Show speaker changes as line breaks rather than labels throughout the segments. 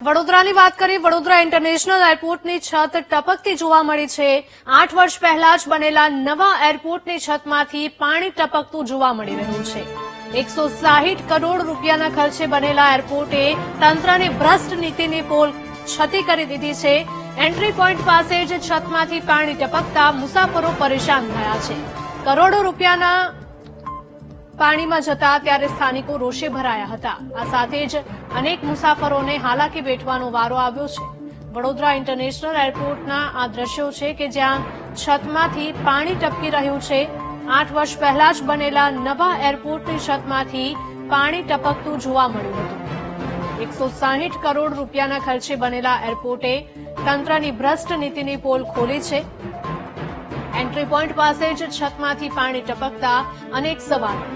વડોદરાની વાત કરીએ. વડોદરા ઇન્ટરનેશનલ એરપોર્ટની છત ટપકતી જોવા મળી છે. 8 વર્ષ પહેલા જ બનેલા નવા એરપોર્ટની છતમાંથી પાણી ટપકતું જોવા મળી રહ્યું છે. 160 કરોડ રૂપિયાના ખર્ચે બનેલા એરપોર્ટે તંત્રની ભ્રષ્ટ નીતિની પોલ છતી કરી દીધી છે. એન્ટ્રી પોઈન્ટ પાસે જ છતમાંથી પાણી ટપકતા મુસાફરો પરેશાન થયા છે. કરોડો રૂપિયાના પાણીમાં જતા ત્યારે સ્થાનિકો રોષે ભરાયા હતા. આ સાથે જ અનેક મુસાફરોને હાલાકી વેઠવાનો વારો આવ્યો છે. વડોદરા ઇન્ટરનેશનલ એરપોર્ટના આ દ્રશ્યો છે કે જ્યાં છતમાંથી પાણી ટપકી રહ્યું છે. 8 વર્ષ પહેલા જ બનેલા નવા એરપોર્ટની છતમાંથી પાણી ટપકતું જોવા મળ્યું હતું. 160 કરોડ રૂપિયાના ખર્ચે બનેલા એરપોર્ટે તંત્રની ભ્રષ્ટ નીતિની પોલ ખોલી છે. એન્ટ્રી પોઈન્ટ પાસે જ છતમાંથી પાણી ટપકતા અનેક સવાલો.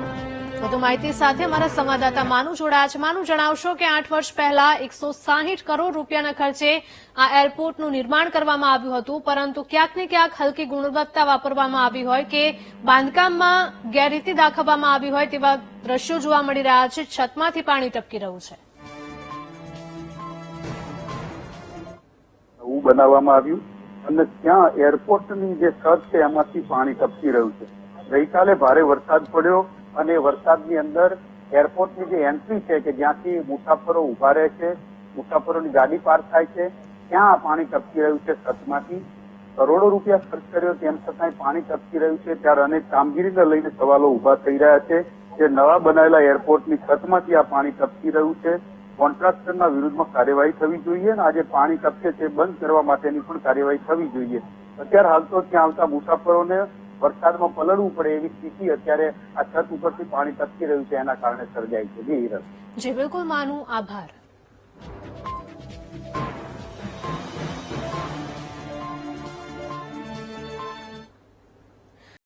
વધુ માહિતી સાથે અમારા સંવાદદાતા માનુ જોડાયા છે. માનુ, જણાવશો કે 8 વર્ષ પહેલા 160 કરોડ રૂપિયાના ખર્ચે આ એરપોર્ટનું નિર્માણ કરવામાં આવ્યું હતું, પરંતુ ક્યાંક ને ક્યાંક હલકી ગુણવત્તા વાપરવામાં આવી હોય કે બાંધકામમાં ગેરરીતિ દાખવવામાં આવી હોય તેવા દ્રશ્યો જોવા મળી રહ્યા છે. છતમાંથી પાણી ટપકી રહ્યું છે.
બનાવવામાં આવ્યું અને ત્યાં એરપોર્ટની જે છત છે એમાંથી પાણી ટપકી રહ્યું છે. ગઈકાલે ભારે વરસાદ પડ્યો અને વરસાદની અંદર એરપોર્ટની જે એન્ટ્રી છે કે જ્યાંથી મુસાફરો ઉભા રહે છે, મુસાફરોની ગાડી પાર્ક થાય છે, ત્યાં પાણી ટપકી રહ્યું છે. છતમાંથી કરોડો રૂપિયા ખર્ચ કર્યો તેમ છતાંય પાણી ટપકી રહ્યું છે. ત્યારે અનેક કામગીરીને લઈને સવાલો ઉભા થઈ રહ્યા છે કે નવા બનાવેલા એરપોર્ટની છતમાંથી આ પાણી ટપકી રહ્યું છે. કોન્ટ્રાક્ટરના વિરુદ્ધમાં કાર્યવાહી થવી જોઈએ અને આજે પાણી ટપકે તે બંધ કરવા માટેની પણ કાર્યવાહી થવી જોઈએ. અત્યારે હાલ તો ત્યાં આવતા મુસાફરોને વરસાદમાં પલળવું પડે એવી સ્થિતિ અત્યારે આ છત ઉપરથી પાણી ટપકી રહ્યું છે એના કારણે સર્જાય છે. જી હિરલ.
જી બિલકુલ માનું, આભાર.